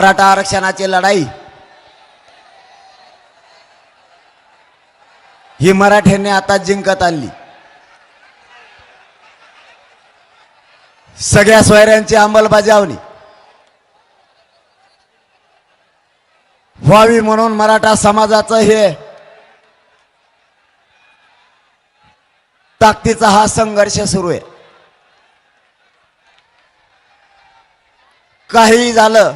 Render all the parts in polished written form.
मराठा आरक्षणाची लढाई ही मराठ्यांनी आता जिंकत आणली। सगळ्या सोयऱ्यांची अंमलबजावणी व्हावी म्हणून मराठा समाजाचं हे ताकदीचा हा संघर्ष सुरू आहे। काही झालं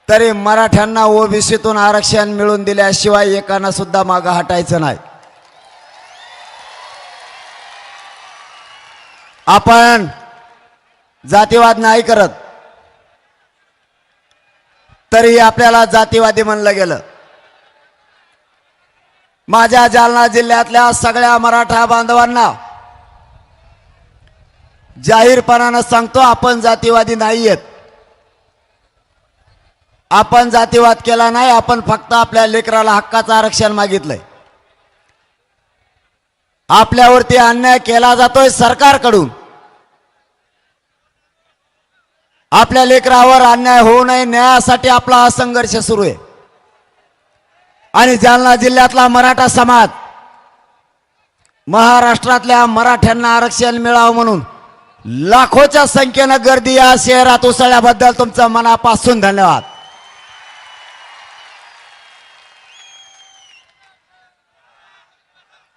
तरी मराठ्यांना ओबीसीतून आरक्षण मिळवून दिल्याशिवाय एकानं सुद्धा मागे हटायचं नाही। आपण जातीवाद नाही करत तरी आपल्याला जातीवादी म्हणलं गेलं। माझ्या जालना जिल्ह्यातल्या सगळ्या मराठा बांधवांना जाहीरपणानं सांगतो, आपण जातीवादी नाहीयेत। आपण जातीवाद केला नाही, आपण फक्त आपल्या लेकराला हक्काचं आरक्षण मागितलंय। आपल्यावरती अन्याय केला जातोय सरकारकडून, आपल्या लेकरावर अन्याय होऊ नये न्यायासाठी आपला हा संघर्ष सुरू आहे। आणि जालना जिल्ह्यातला मराठा समाज महाराष्ट्रातल्या मराठ्यांना आरक्षण मिळावं म्हणून लाखोच्या संख्येनं गर्दी या शहरात उसळल्याबद्दल तुमचं मनापासून धन्यवाद।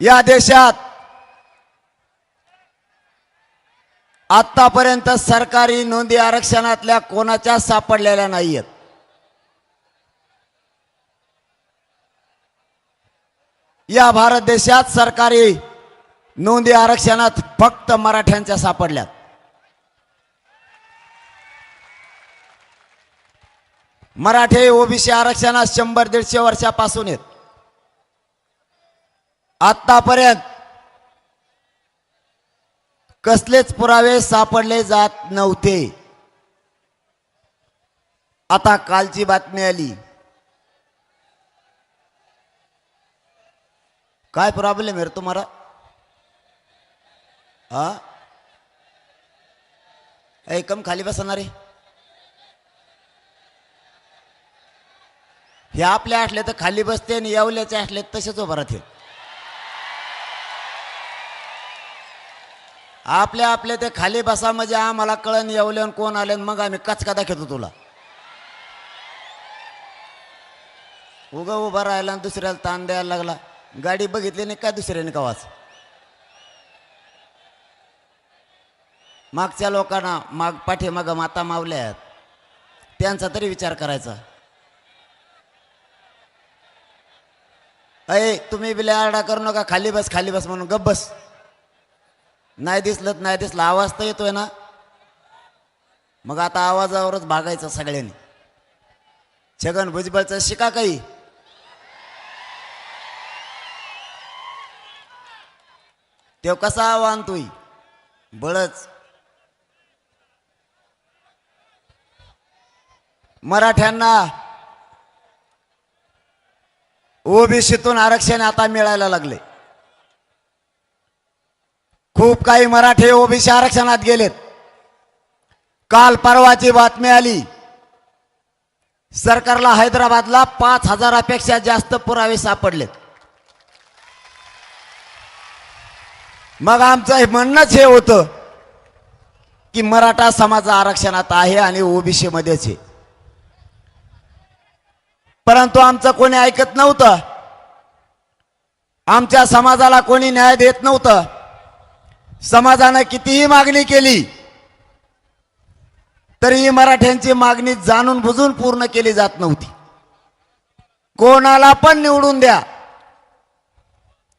या देशात आतापर्यंत सरकारी नोंदी आरक्षणातल्या कोणाच्या सापडलेल्या नाहीयेत। या भारत देशात सरकारी नोंदी आरक्षणात फक्त मराठ्यांच्या सापडल्यात। मराठे ओबीसी आरक्षणात 100-150 वर्षापासून आहेत। आतापर्यंत कसलेच पुरावे सापडले जात नव्हते। आता कालची बातमी आली, काय प्रॉब्लेम है तुम्हारा? कम खाली बसणार आहे हे आपल्या असले तर खाली बसते आणि येवल्याचे असले तसेच उभं राहते। आपल्या ते खाली बसा म्हणजे आम्हाला कळण येवल्यान कोण आले मग आम्ही कचका दाखवतो तुला। उगा उभा राहिला आणि दुसऱ्याला ताण द्यायला लागला। गाडी बघितली नाही काय दुसऱ्याने कवाच? मागच्या लोकांना पाठीमाग माता मावल्यात त्यांचा तरी विचार करायचा। तुम्ही बिले आरडा करू नका, खाली बस म्हणून गप बस। नाही दिसलं आवाज तर येतोय ना, मग आता आवाजावरच भागायचं सगळ्यांनी। छगन भुजबळचं शिका काही, तो कसा आव्हान तोय बळच। मराठ्यांना ओबीसीतून आरक्षण आता मिळायला लागले। खूप काही मराठे ओबीसी आरक्षणात गेलेत। काल परवाची बातमी आली, सरकारला हैदराबादला 5000पेक्षा जास्त पुरावे सापडलेत। मग आमचं म्हणणंच हे होतं की मराठा समाज आरक्षणात आहे आणि ओबीसी मध्येच आहे, परंतु आमचं कोणी ऐकत नव्हतं। आमच्या समाजाला कोणी न्याय देत नव्हतं। समाजाने कितीही मागणी केली तरी मराठ्यांची मागणी जाणून बुजून पूर्ण केली जात नव्हती। कोणाला पण निवडून द्या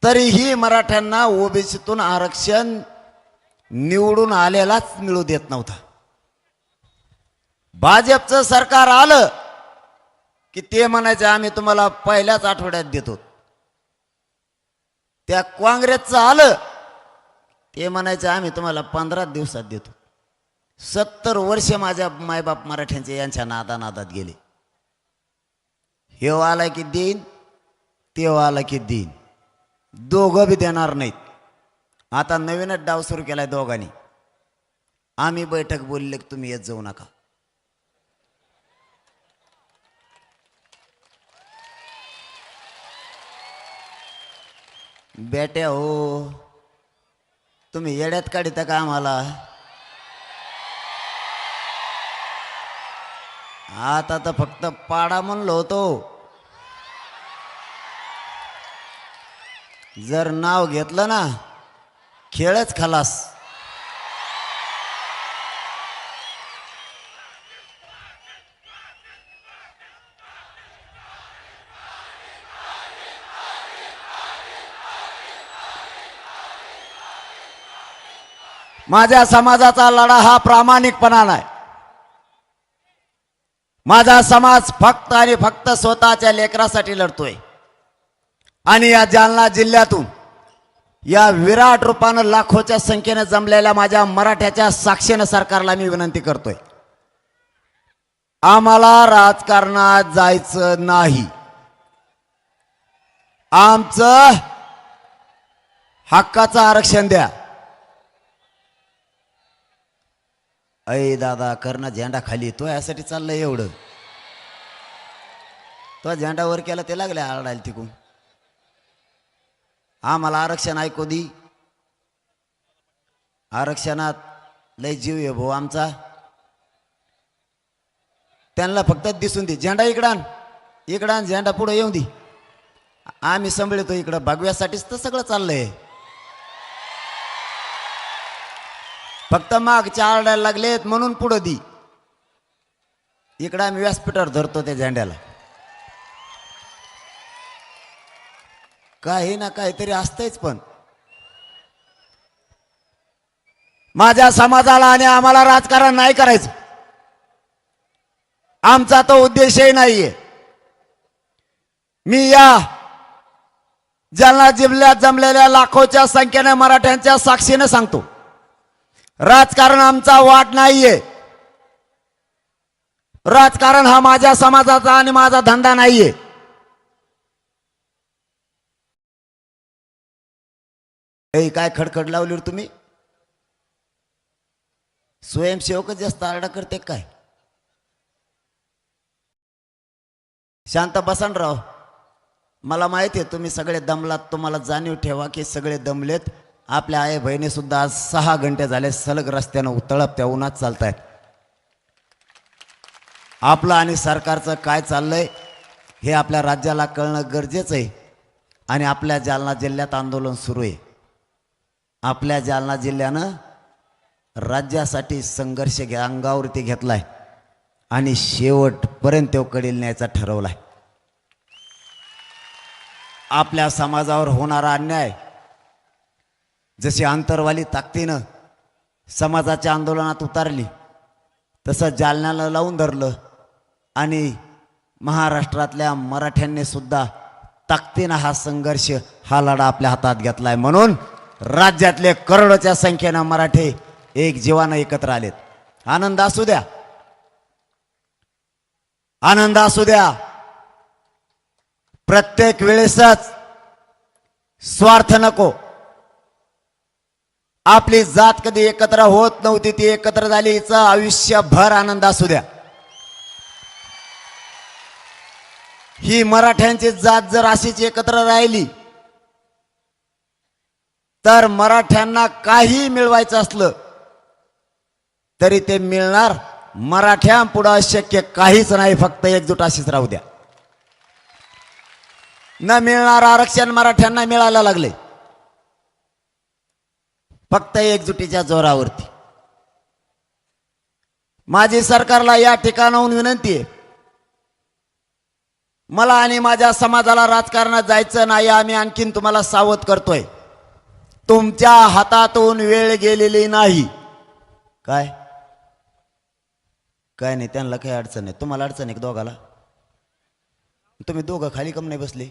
तरीही मराठ्यांना ओबीसीतून आरक्षण निवडून आलेलाच मिळू देत नव्हता। भाजपचं सरकार आलं की ते म्हणायचे आम्ही तुम्हाला पहिल्याच आठवड्यात देतो। त्या काँग्रेसचं आलं ते म्हणायचे आम्ही तुम्हाला 15 दिवसात देतो। 70 वर्ष माझ्या मायबाप मराठ्यांचे यांच्या नादानादात गेले। हे आला की देईन, ते आला की देईन, दोघं बी देणार नाहीत। आता नवीनच डाव सुरू केलाय दोघांनी। आम्ही बैठक बोलले की तुम्ही येत जाऊ नका। बेट्या हो, तुम्ही येड्यात काढता का आम्हाला? आता तर फक्त पाडा म्हणलो होतो. जर नाव घेतलं ना, खेळच खलास. माझ्या समाजाचा लढा हा प्रामाणिकपणा नाही. माझा समाज फक्त आणि फक्त स्वतःच्या लेकरासाठी लढतोय. आणि या जालना जिल्ह्यातून या विराट रूपानं लाखोच्या संख्येने जमलेल्या माझ्या मराठ्याच्या साक्षीनं सरकारला मी विनंती करतोय, आम्हाला राजकारणात जायचं नाही. आमचं हक्काचं आरक्षण द्या. अय दादा, करणं झेंडा खाली, तो यासाठी चाललंय एवढं. तो झेंडा वर केला ते लागले आरडायला तिकून. आम्हाला आरक्षण ऐकू दी. आरक्षणात लय जीव आहे भाऊ आमचा. त्यांना फक्त दिसून दे. झेंडा इकडान इकडान, झेंडा पुढे येऊन दे. आम्ही सांभाळतो इकडं. भगव्यासाठीच तर सगळं चाललंय. फक्त मागच्या आरडायला लागलेत म्हणून पुढं दी. इकडं आम्ही व्यासपीठावर धरतो त्या झेंड्याला. काही ना काहीतरी असतंच. पण माझ्या समाजाला आणि आम्हाला राजकारण नाही करायचं. आमचा तो उद्देशही नाहीये. मी या जालना जिल्ह्यात जमलेल्या लाखोच्या संख्येने मराठ्यांच्या साक्षीने सांगतो, राजकारण आमचा वाट नाहीये. राजकारण हा माझ्या समाजाचा आणि माझा धंदा नाहीये. काय खडखड लावली तुम्ही? स्वयंसेवकच जास्त आरडा करते काय? शांत बसान राव. मला माहिती आहे तुम्ही सगळे दमलात. तुम्हाला जाणीव ठेवा की सगळे दमलेत. आपल्या आई बहिणी सुद्धा आज 6 घंटे झाले सलग रस्त्यानं तळप त्या उन्हात चालतायत. आपलं आणि सरकारचं काय चाललंय हे आपल्या राज्याला कळणं गरजेचं आहे. आणि आपल्या जालना जिल्ह्यात आंदोलन सुरू आहे. आपल्या जालना जिल्ह्यानं राज्यासाठी संघर्ष अंगावरती घेतलाय आणि शेवटपर्यंत तो कडेल न्यायचा ठरवलाय. आपल्या समाजावर होणारा अन्याय जशी आंतरवाली ताकदीनं समाजाच्या आंदोलनात उतारली, तसं जालन्याला लावून धरलं. आणि महाराष्ट्रातल्या मराठ्यांनी सुद्धा ताकदीनं हा संघर्ष, हा लढा आपल्या हातात घेतलाय. म्हणून राज्यातले करोडोच्या संख्येनं मराठे एक जीवानं एकत्र आलेत. आनंद असू द्या, आनंद असू द्या. प्रत्येक वेळेसच स्वार्थ नको. आपली जात कधी एकत्र होत नव्हती, ती एकत्र झाली. हिचं आयुष्यभर आनंद असू द्या. ही मराठ्यांची जात जर अशीच एकत्र राहिली तर मराठ्यांना काही मिळवायचं असलं तरी ते मिळणार. मराठ्यांपुढं अशक्य काहीच नाही. फक्त एकजूट अशीच राहू द्या. न मिळणार आरक्षण मराठ्यांना मिळायला लागले फक्त एकजुटीच्या जोरावरती. माझी सरकारला या ठिकाणाहून विनंती आहे, मला आणि माझ्या समाजाला राजकारणात जायचं नाही. आम्ही आणखीन तुम्हाला सावध करतोय, तुमच्या हातातून वेळ गेलेली नाही. काय काय नाही, त्यांना काही अडचण नाही. तुम्हाला अडचण आहे दोघाला? तुम्ही दोघं खाली कम नाही बसले?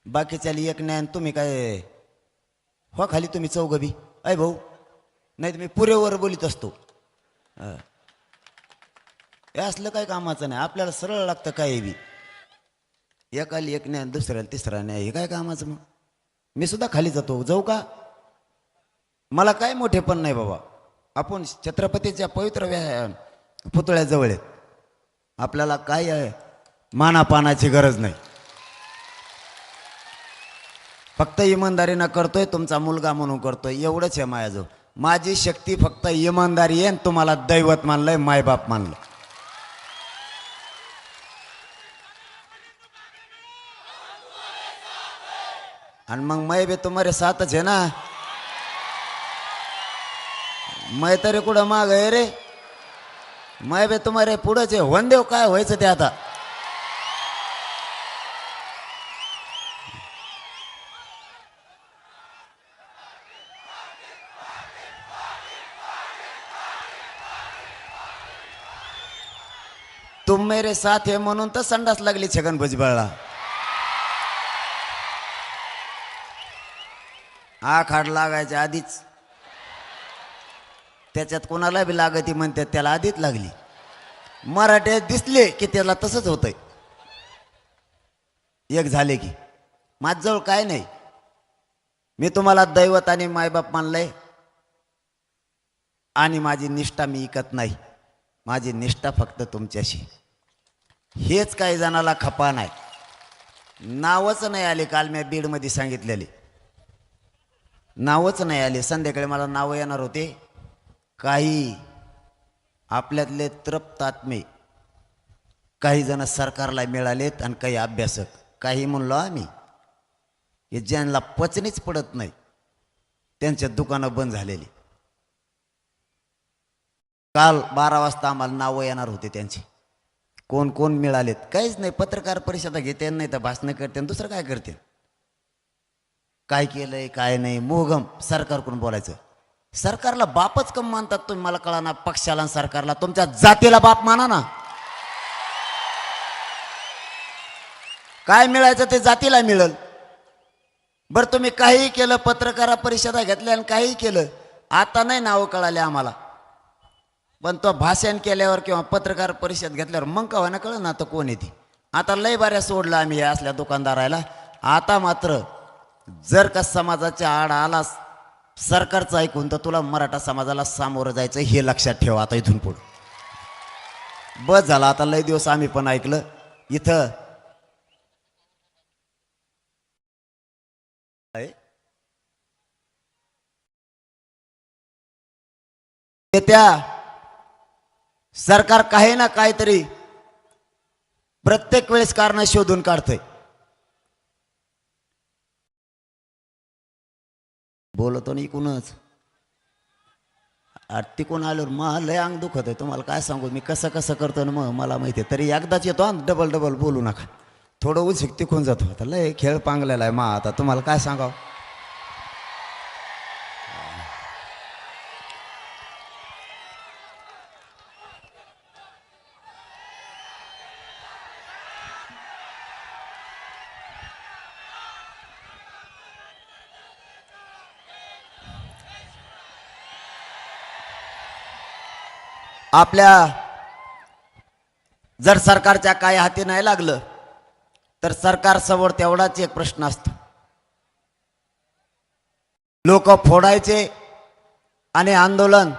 बाकीच्या एक नाही, तुम्ही काय हो खाली? तुम्ही चौघं बी ऐ भाऊ, नाही तुम्ही पुरेवर बोलीत असतो. हे असलं काय कामाचं नाही. आपल्याला सरळ लागतं काय बी. एकाला एक नाही, दुसऱ्याला तिसरा नाही. हे काय कामाचं? मग मी सुद्धा खाली जातो. जाऊ का? मला काय मोठे पण नाही बाबा. आपण छत्रपतीच्या पवित्र पुतळ्याजवळ आहेत. आपल्याला काय मानापानाची गरज नाही. फक्त इमानदारीनं करतोय, तुमचा मुलगा म्हणून करतोय, एवढंच आहे माझ्याजवळ. माझी शक्ती फक्त इमानदारी आहे. तुम्हाला दैवत मानलंय, मायबाप मानलं. आणि मग मैं बी तुम्हारे साथच आहे ना. मैं तरी कुठं माग आहे रे. मैं बी तुम्हारे पुढंच आहे. होऊन देव, काय व्हायचं ते आता. तुम मेरे साथ आहे म्हणून तर संडास लागली छगन भुजबळला. आखाड लागायच्या आधीच त्याच्यात कोणाला बी लागती म्हणतात, त्याला आधीच लागली. मराठ्यात दिसले की त्याला तसंच होतंय. एक झाले की माझ्याजवळ काय नाही. मी तुम्हाला दैवत आणि मायबाप मानलंय आणि माझी निष्ठा मी ऐकत नाही. माझी निष्ठा फक्त तुमच्याशी. हेच काही जणाला खपा नाही. नावच नाही आले. काल मी बीडमध्ये सांगितलेले नावच नाही आले. संध्याकाळी मला नावं येणार होते. काही आपल्यातले तृप्त आत्मे, काही जण सरकारला मिळालेत आणि काही अभ्यासक. काही म्हणलो आम्ही की ज्यांना पचनीच पडत नाही त्यांच्या दुकानं बंद झालेली. काल 12 वाजता आम्हाला नावं येणार होते त्यांची. कोण कोण मिळालेत काहीच नाही. पत्रकार परिषदा घेते नाही तर भाषणं करते, दुसरं काय करते. काय केलंय काय नाही मोहगम सरकारकडून बोलायचं. सरकारला बापच कम मानतात तुम्ही, मला कळा ना. पक्षाला आणि सरकारला, तुमच्या जातीला बाप माना ना. काय मिळायचं ते जातीला मिळल. बरं तुम्ही काही केलं, पत्रकार परिषदा घेतल्या आणि काही केलं, आता नाही नावं कळाले आम्हाला. पण तो भाषण केल्यावर किंवा पत्रकार परिषद घेतल्यावर मग का व्हायना कळलं ना आता कोण येते. आता लय बऱ्या सोडलं आम्ही या असल्या दुकानदाराला. आता मात्र जर का समाजाच्या आड आलास सरकारचं ऐकून तर तुला मराठा समाजाला सामोरं जायचं, हे लक्षात ठेवा. आता इथून पुढं बस झाला. आता लय दिवस आम्ही पण ऐकलं. इथं त्या सरकार काही ना काहीतरी प्रत्येक वेळेस कारण शोधून काढतंय. बोलतो ना इकूनच. तिकून आल्यावर मग लय अंग दुखत आहे. तुम्हाला काय सांगू मी कसं कसं करतो ना. मग मला माहिती आहे. तरी एकदाच येतो डबल डबल बोलू नका. थोडं उलसिक तिकून जातो. आता लय खेळ पांगलेला आहे मा. आता तुम्हाला काय सांगावं. आपल्या जर सरकारच्या काही हाती नाही लागलं तर सरकारसमोर तेवढाच एक प्रश्न असतो. लोक फोडायचे आणि आंदोलन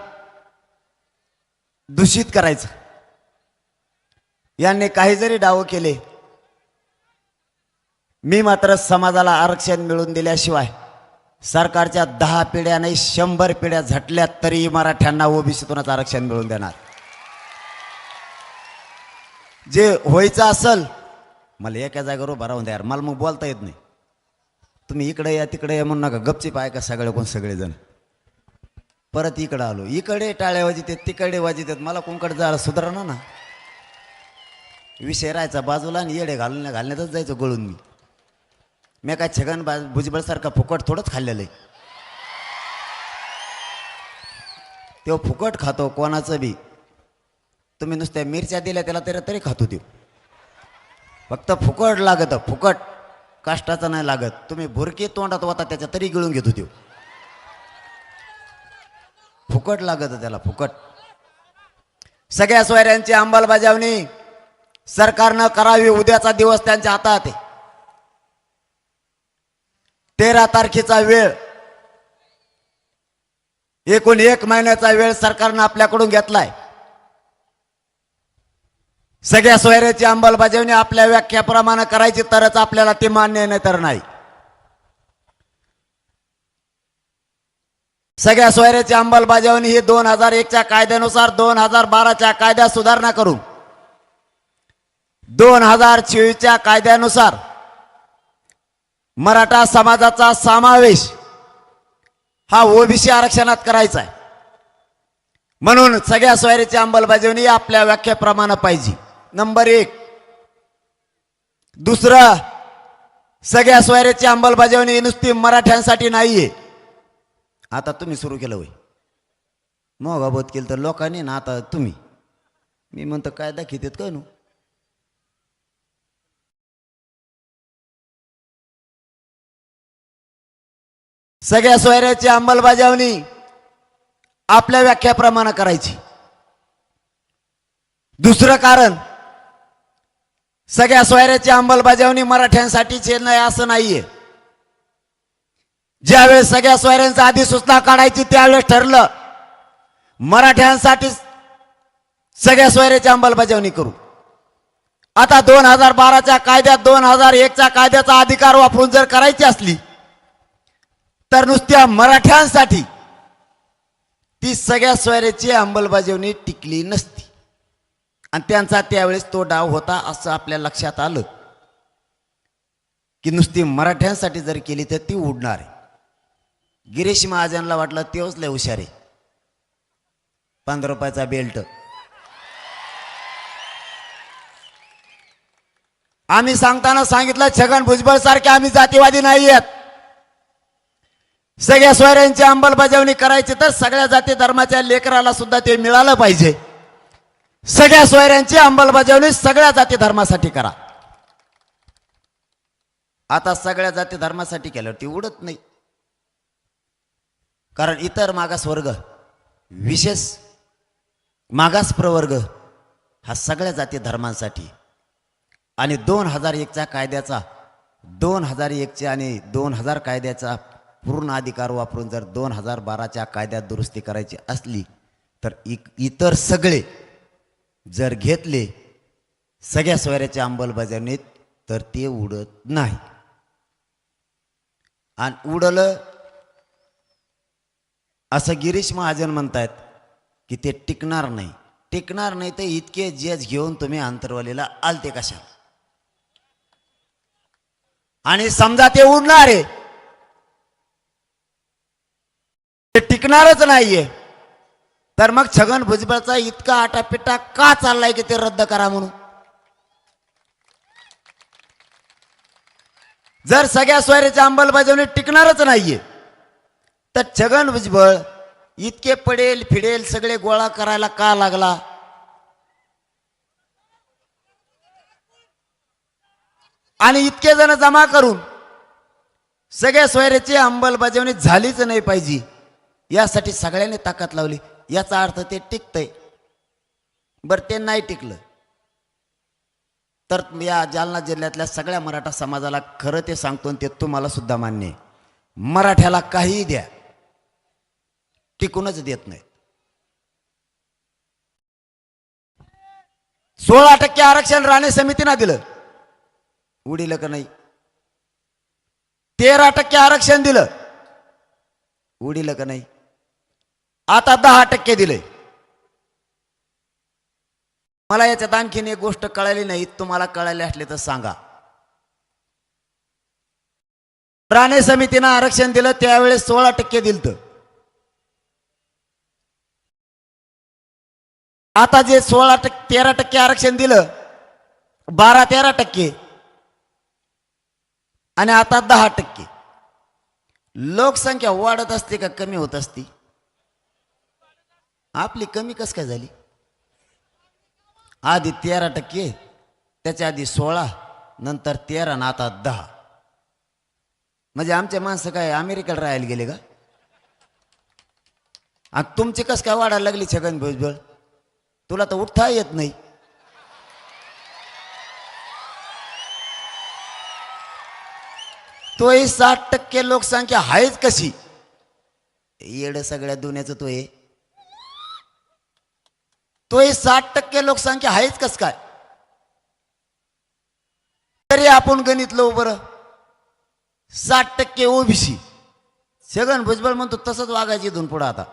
दूषित करायचं. यांनी काही जरी डाव केले, मी मात्र समाजाला आरक्षण मिळवून दिल्याशिवाय सरकारच्या 10 पिढ्या नाही 100 पिढ्या झटल्यात तरी मराठ्यांना ओबीसीतूनच आरक्षण मिळवून देणार. जे व्हायचं असल, मला एका जागेवर उभा राहून द्या. मला मग बोलता येत नाही. तुम्ही इकडे या तिकडे या म्हणून नका. गपचीप ऐका सगळे कोण सगळेजण. परत इकडं आलो, इकडे टाळ्या वाजित तिकडे वाजित. मला कोणकडे जायला सुधारणा ना. विषय राहायचा बाजूला आणि येडे घालण्यातच जायचं गळून. मी काय छगन भुजबळ सारखा फुकट थोडंच खाल्लेलं आहे. तो फुकट खातो कोणाचं बी. तुम्ही नुसत्या मिरच्या दिल्या त्याला तरी खातो देऊ. फक्त फुकट लागत, फुकट काष्टाचं नाही लागत. तुम्ही भुरकी तोंडात होता त्याच्या तरी गिळून घेतो देऊ. फुकट लागत त्याला, फुकट. सगळ्या सोयऱ्यांची अंमलबजावणी सरकारनं करावी. उद्याचा दिवस त्यांच्या हातात आहे. 13 तारखेचा वेळ, एकूण 1 महिन्याचा वेळ सरकारनं आपल्याकडून घेतलाय. सगळ्या सोयऱ्याची अंमलबजावणी आपल्या व्याख्याप्रमाणे करायची तरच आपल्याला ते मान्य नाही तर नाही. सगळ्या सोयऱ्याची अंमलबजावणी ही 2001च्या कायद्यानुसार 2012च्या कायद्यात सुधारणा करून 2024च्या कायद्यानुसार मराठा समाजाचा समावेश हा ओबीसी आरक्षणात करायचा आहे. म्हणून सगळ्या सोयऱ्याची अंमलबजावणी आपल्या व्याख्येप्रमाणे पाहिजे. नंबर 1. दुसरं, सगळ्या सोयऱ्याची अंमलबजावणी नुसती मराठ्यांसाठी नाहीये. आता तुम्ही सुरू केलं होय, मग बोध केलं तर लोकांनी ना, आता तुम्ही, मी म्हणतो काय दाखवतात का नु. सगळ्या सोयऱ्याची अंमलबजावणी आपल्या व्याख्याप्रमाणे करायची. दुसरं कारण, सगळ्या सोयऱ्याची अंमलबजावणी मराठ्यांसाठीच नाही असं नाहीये. ज्यावेळेस सगळ्या सोयऱ्यांचा अधिसूचना काढायची त्यावेळेस ठरलं मराठ्यांसाठी सगळ्या सोयऱ्याची अंमलबजावणी करू. आता 2012च्या कायद्यात 2001च्या कायद्याचा अधिकार वापरून जर करायची असली तर नुसत्या मराठ्यांसाठी ती सगळ्या सोयऱ्याची अंमलबजावणी टिकली नसती. आणि त्यांचा त्यावेळेस तो डाव होता असं आपल्या लक्षात आलं की नुसती मराठ्यांसाठी जर केली तर ती उडणार आहे. गिरीश महाजनला वाटलं तेच लय हुशार आहे, 15 रुपयाचा बेल्ट. आम्ही सांगताना सांगितलं छगन भुजबळ सारखे आम्ही जातीवादी नाही आहेत. सगळ्या सोयऱ्यांची अंमलबजावणी करायची तर सगळ्या जाती धर्माच्या लेकराला सुद्धा ते मिळालं पाहिजे. सगळ्या सोयऱ्यांची अंमलबजावणी सगळ्या जाती धर्मासाठी करा. आता सगळ्या जाती धर्मासाठी केल्यावर ती उडत नाही. कारण इतर मागासवर्ग, विशेष मागास प्रवर्ग हा सगळ्या जाती धर्मांसाठी. आणि 2001च्या कायद्याचा 2001च्या आणि 2000 कायद्याचा पूर्ण अधिकार वापरून जर 2012च्या कायद्यात दुरुस्ती करायची असली तर इतर सगळे जर घेतले सगळ्या सोयऱ्याच्या अंमलबजावणीत तर ते उडत नाही. आणि उडलं असं गिरीश महाजन म्हणतायत की ते टिकणार नाही. टिकणार नाही तर इतके जेज घेऊन तुम्ही आंतरवालीला आलते कशा. आणि समजा ते उडणार आहे, ते टिकणारच नाहीये, तर मग छगन भुजबळचा इतका आटापिटा का चाललाय की ते रद्द करा म्हणून. जर सगळ्या सोयऱ्याची अंमलबजावणी टिकणारच नाहीये तर छगन भुजबळ इतके पडेल फिडेल सगळे गोळा करायला का लागला. आणि इतके जण जमा करून सगळ्या सोयऱ्याची अंमलबजावणी झालीच नाही पाहिजे यासाठी सगळ्यांनी ताकद लावली. याचा अर्थ ते टिकतंय. बरं ते नाही टिकलं तर या जालना जिल्ह्यातल्या सगळ्या मराठा समाजाला खरं ते सांगतो, ते तुम्हाला सुद्धा मान्य आहे, मराठ्याला काहीही द्या टिकूनच देत नाही. 16% आरक्षण राणे समितीनं दिलं, उडीलं का नाही. 13% आरक्षण दिलं, उडीलं का नाही. आता 10% दिले. मला याच्यात आणखीन एक गोष्ट कळाली नाही, तुम्हाला कळाली असले तर सांगा. राणे समितीनं आरक्षण दिलं त्यावेळेस 16% दिलं. आता जे 13% आरक्षण दिलं 12-13% आणि आता 10%. लोकसंख्या वाढत असते का कमी होत असती. आपली कमी कस काय झाली. आधी 13%, त्याच्या आधी 16, नंतर 13 आणि आता 10. म्हणजे आमचे माणसं काय अमेरिकेला राहायला गेले का. आणि तुमची कस काय वाढायला लागली छगन भुजबळ. तुला तर उठता येत नाही. तोही 60% लोकसंख्या आहेच कशी. येड सगळ्या दुनियाचं तोही 60% लोकसंख्या आहेच कस काय. तरी आपण गणित लो बरं. 60% ओबीसी, छगन भुजबळ म्हणतो तसंच वागायची इथून पुढं आता.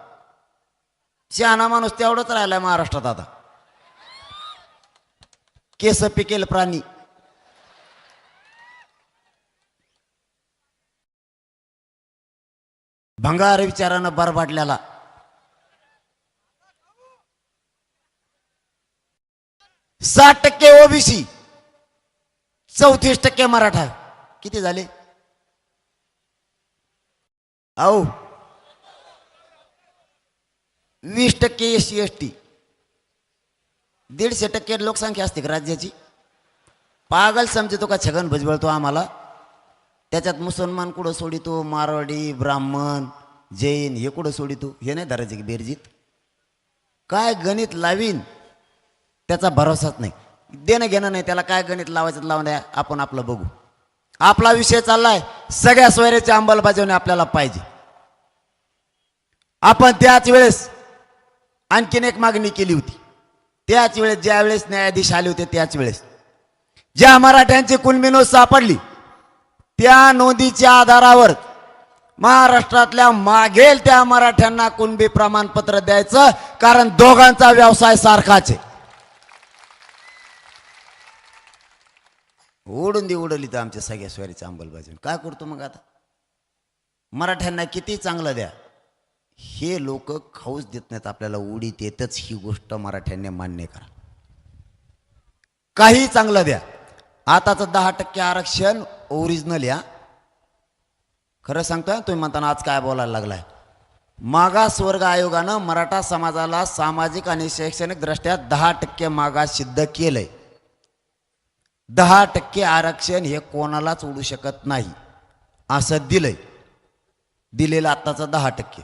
शहाणा माणूस तेवढंच राहिलाय महाराष्ट्रात आता. केस पिकेल प्राणी. भंगार विचारानं बरबाडल्याला. 60% ओबीसी, 34% मराठा. किती झाले अहो? 20% SC ST. 150% लोकसंख्या असते का राज्याची? पागल समजतो का छगन भुजबळ तो आम्हाला? त्याच्यात मुसलमान कुठं सोडितो, मारवाडी, ब्राह्मण, जैन हे कुठं सोडितो? हे नाही धरायचे की बेरजीत. काय गणित लावीन त्याचा भरोसाच नाही. देणं घेणं नाही त्याला. काय गणित लावायचं लावून द्या, आपण आपलं बघू. आपला विषय चाललाय सगळ्या सोयऱ्याची अंमलबजावणी आपल्याला पाहिजे. आपण त्याच वेळेस आणखीन एक मागणी केली होती. त्याच वेळेस ज्या वेळेस न्यायाधीश आले होते त्याच वेळेस ज्या मराठ्यांची कुणबी नोंद सापडली त्या नोंदीच्या आधारावर महाराष्ट्रातल्या मागेल त्या मराठ्यांना कुणबी प्रमाणपत्र द्यायचं. कारण दोघांचा व्यवसाय सारखाच आहे. उडली तर आमच्या सगळ्या स्वारीची अंमलबजावणी. काय करतो मग आता? मराठ्यांना किती चांगलं द्या, हे लोक खाऊच देत नाहीत आपल्याला. उडीत येतच ही गोष्ट मराठ्यांनी मान्य करा. काही चांगलं द्या. आताचं 10% आरक्षण ओरिजिनल या. खरं सांगतोय तुम्ही म्हणताना आज काय बोलायला लागलाय. मागासवर्ग आयोगानं मराठा समाजाला सामाजिक आणि शैक्षणिक दृष्ट्या 10% मागास सिद्ध केलंय. 10% आरक्षण हे कोणालाच उडू शकत नाही असं दिलंय. दिलेलं आत्ताचं 10%.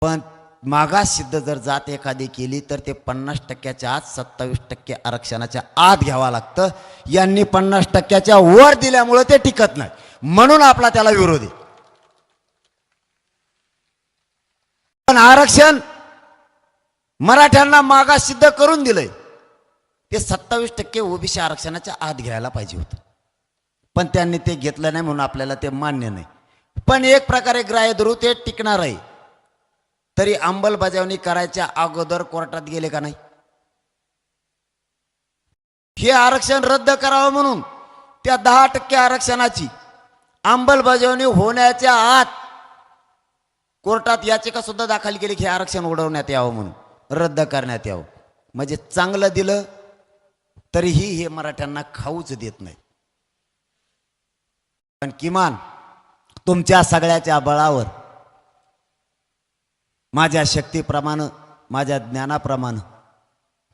पण मागास सिद्ध जर जात एखादी केली तर ते 50%च्या आत 27% आरक्षणाच्या आत घ्यावं लागतं. यांनी 50%च्या वर दिल्यामुळे ते टिकत नाही, म्हणून आपला त्याला विरोध आहे. पण आरक्षण मराठ्यांना मागास सिद्ध करून दिलंय ते 27% ओबीसी आरक्षणाच्या आत घ्यायला पाहिजे होतं. पण त्यांनी ते घेतलं नाही म्हणून आपल्याला ते मान्य नाही. पण एक प्रकारे ग्राह्य धरू ते टिकणार आहे. तरी अंमलबजावणी करायच्या अगोदर कोर्टात गेले का नाही? हे आरक्षण रद्द करावं म्हणून त्या 10% आरक्षणाची अंमलबजावणी होण्याच्या आत कोर्टात याचिका सुद्धा दाखल केली की हे आरक्षण उडवण्यात यावं म्हणून, रद्द करण्यात यावं. म्हणजे चांगलं दिलं तरीही हे मराठ्यांना खाऊच देत नाही. पण किमान तुमच्या सगळ्याच्या बळावर, माझ्या शक्तीप्रमाणे, माझ्या ज्ञानाप्रमाणे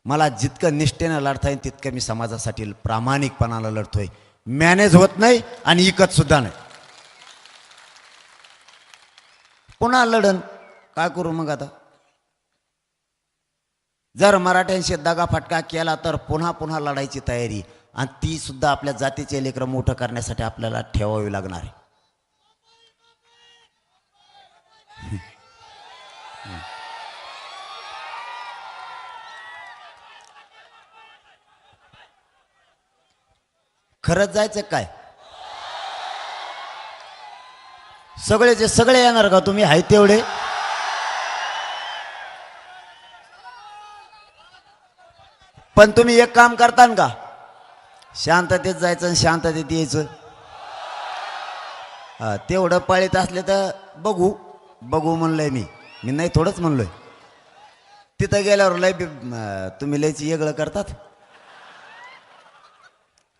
मला जितकं निष्ठेनं लढता येईल तितकं मी समाजासाठी प्रामाणिकपणाला लढतोय. मॅनेज होत नाही आणि इकत सुद्धा नाही. पुन्हा लढन काय करू मग आता? जर मराठ्यांशी दगाफटका केला तर पुन्हा पुन्हा लढायची तयारी, आणि ती सुद्धा आपल्या जातीचे लेकरं मोठं करण्यासाठी आपल्याला ठेवावी लागणार आहे. खरंच जायचं काय? सगळेचे सगळे येणार का तुम्ही? आहे तेवढे? पण तुम्ही एक काम करता का? शांततेत जायचं आणि शांततेत यायचं. तेवढं पाळीत असले तर बघू बघू म्हणलंय मी नाही थोडंच म्हणलोय. तिथं गेल्यावर लय तुम्ही लयची वेगळं करतात.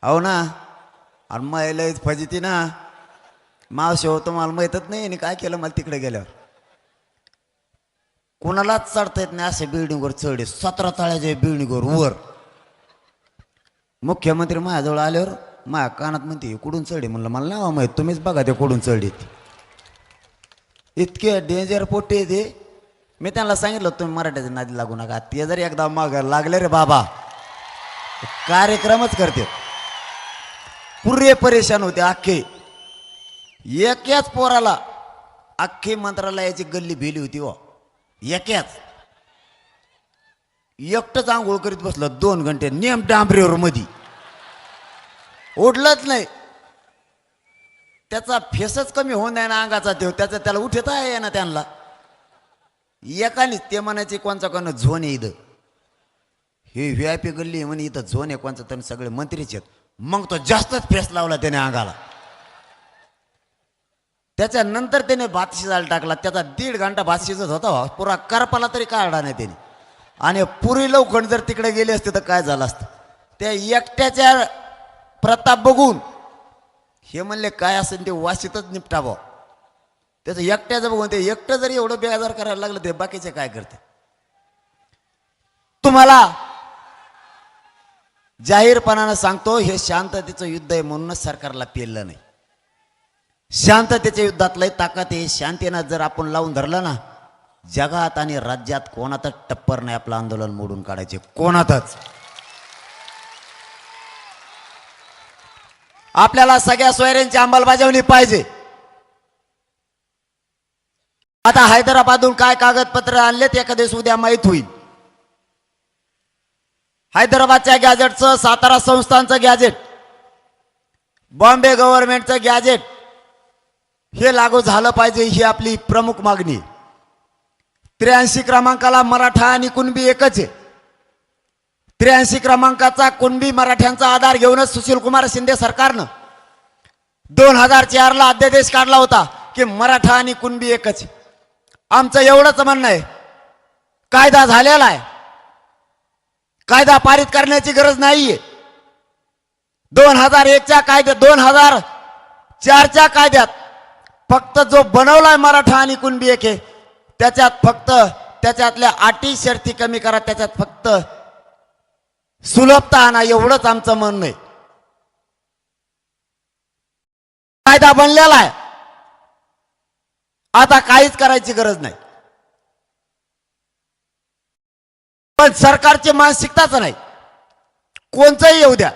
हो ना. आणि मग लयच फजिती ना. मावशी हो तुम्हाला माहीतच नाही आणि काय केलं मला तिकडे गेल्यावर. कोणालाच चढता येत नाही असे बिल्डिंगवर चढे. 17 तळ्याच्या बिल्डिंगवर वर. मुख्यमंत्री माझ्याजवळ आल्यावर माझ्या कानात म्हणते कुठून चढे. म्हणलं मला नाव माहीत, तुम्हीच बघा ते कुठून चढे. इतके डेंजर पोटे ते. मी त्यांना सांगितलं तुम्ही मराठ्याच्या नादी लागू नका. ते जर एकदा माग लागले रे बाबा कार्यक्रमच करते. पुरे परेशान होते अख्खे. एकाच पोराला अख्खी मंत्रालयाची गल्ली भेली होती व एकाच. एकटंच आंघोळ करीत बसलं 2 घंटे नेम डांबरीवर मध्ये. उडलंच नाही. त्याचा फेसच कमी होऊन नाही ना अंगाचा देव त्याचा त्याला उठता आहे ना त्यांना एकाने ते म्हणायचे कोणचा कोण झोन आहे इथं हे VIP गल्ली म्हणे इथं झोन आहे कोणचा तर सगळे मंत्रीच आहेत मग तो जास्तच फेस लावला त्याने अंगाला त्याच्यानंतर त्याने भात शिजायला टाकला त्याचा 1.5 घंटा भात शिजत होता पुरा करपाला तरी काढला नाही त्याने आणि पुरी लोखंड जर तिकडे गेले असते तर काय झालं असतं त्या एकट्याच्या प्रताप बघून हे म्हणले काय असेल ते वाशीतच निपटावं त्याचं एकट्याचं बघून ते एकटं जरी एवढं बेजार करायला लागलं ते बाकीचे काय करते तुम्हाला जाहीरपणानं सांगतो हे शांततेचं युद्ध आहे म्हणूनच सरकारला पेललं नाही शांततेच्या युद्धात लय ताकद आहे शांतीनं जर आपण लावून धरलं ना जगात आणि राज्यात कोणातच टप्पर नाही आपलं आंदोलन मोडून काढायचे कोणातच आपल्याला सगळ्या सोयऱ्यांची अंमलबजावणी पाहिजे आता हैदराबादहून काय कागदपत्र आणलेत एका दिवस उद्या माहीत होईल हैदराबादच्या गॅजेटचं सातारा संस्थानचं गॅजेट बॉम्बे गव्हर्नमेंटचं गॅजेट हे लागू झालं पाहिजे ही आपली प्रमुख मागणी 83 क्रमांकाला मराठा आणि कुणबी एकच आहे 83 क्रमांकाचा कुणबी मराठ्यांचा आधार घेऊनच सुशीलकुमार शिंदे सरकारनं 2004 ला अध्यादेश काढला होता की मराठा आणि कुणबी एकच आमचं एवढंच म्हणणं आहे कायदा झालेला आहे कायदा पारित करण्याची गरज नाहीये 2001 च्या कायद्यात 2004 च्या कायद्यात फक्त जो बनवलाय मराठा आणि कुणबी एक आहे त्याच्यात फक्त त्याच्यातल्या अटी शर्ती कमी करा त्याच्यात फक्त सुलभता आणा एवढंच आमचं म्हणणं आहे कायदा बनलेला आहे आता काहीच करायची गरज नाही पण सरकारची मानसिकताच नाही कोणचंही येऊ द्या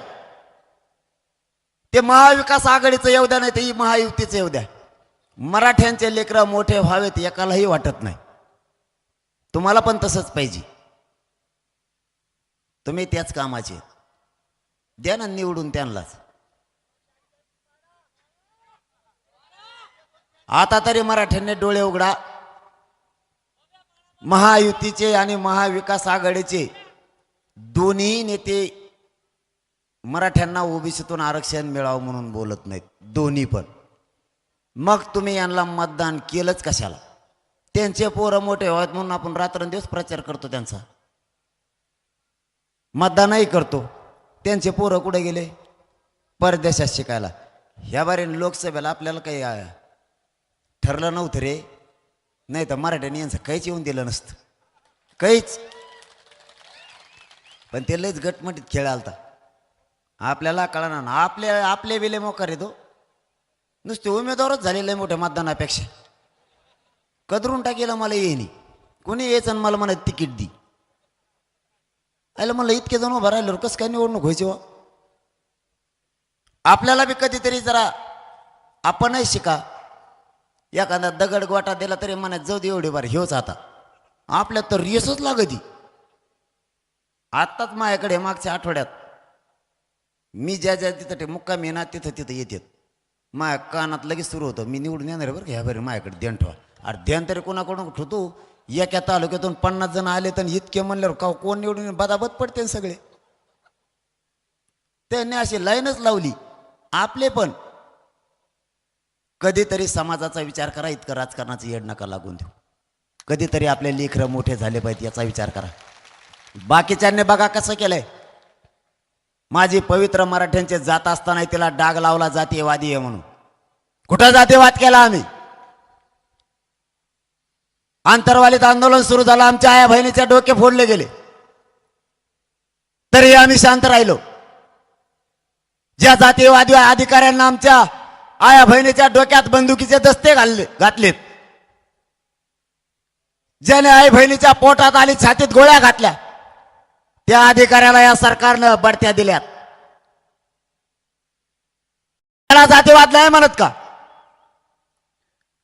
ते महाविकास आघाडीचं येऊ द्या नाही ते महायुतीचं येऊ द्या मराठ्यांचे लेकरं मोठे व्हावेत एकालाही वाटत नाही तुम्हाला पण तसंच पाहिजे तुम्ही त्याच कामाचे द्या ना निवडून त्यांनाच आता तरी मराठ्यांनी डोळे उघडा महायुतीचे आणि महाविकास आघाडीचे दोन्ही नेते मराठ्यांना ओबीसीतून आरक्षण मिळावं म्हणून बोलत नाहीत दोन्ही पण मग तुम्ही यांना मतदान केलंच कशाला त्यांचे पोरं मोठे व्हावेत म्हणून आपण रात्रंदिवस प्रचार करतो त्यांचा मतदानही करतो त्यांचे पोरं कुठे गेले परदेशात शिकायला ह्या बारीने लोकसभेला आपल्याला काही ठरलं नव्हतं रे नाही तर मराठ्यांनी यांचं काहीच येऊन दिलं नसतं काहीच पण ते लयच गटमटीत खेळ आलता आपल्याला कळणार ना आपले बिले मोकार येतो नुसते उमेदवारच झालेले मोठ्या मतदानापेक्षा कदरून टाकेला मला येईनी कोणी यायचं मला म्हणा तिकीट दी आयला म्हणलं इतके जण उभं राहिलं कसं काय निवडणूक व्हायची व आपल्याला बी कधीतरी जरा आपणही शिका एखादा दगड गोटा दिला तरी म्हणत जाऊ दे एवढी बार हेच आता आपल्या तर रेसच लागती आत्ताच माझ्याकडे मागच्या आठवड्यात मी ज्या तिथं मुक्कामी आहे ना तिथं येतात माझ्या कानात लगेच सुरू होतं मी निवडून येणार बरं का ह्या बरं माझ्याकडे ध्यान ठेवा अरे ध्यान तरी कोणाकडून ठेवतो एका तालुक्यातून 50 जण आले तर इतके म्हणल्यावर का कोण निवडून बदाबद पडते सगळे त्यांनी अशी लाईनच लावली आपले पण कधीतरी समाजाचा विचार करा इतकं राजकारणाचं येड नका लागून देऊ कधीतरी आपले लेकरं मोठे झाले पाहिजे याचा विचार करा बाकीच्यांनी बघा कसं केलंय माझी पवित्र मराठ्यांचे जात असताना तिला डाग लावला जातीयवादी आहे म्हणून कुठं जातीयवाद केला आम्ही आंतरवालीत आंदोलन सुरू झालं आमच्या आया बहिणीचे डोके फोडले गेले तरी आम्ही शांत राहिलो ज्या जातीयवादी अधिकाऱ्यांना आमच्या आया बहिणीच्या डोक्यात बंदुकीचे दस्ते घातलेत ज्याने आई बहिणीच्या पोटात आली छातीत गोळ्या घातल्या त्या अधिकाऱ्याला या सरकारनं बढत्या दिल्यात त्याला जातीवाद नाही म्हणत का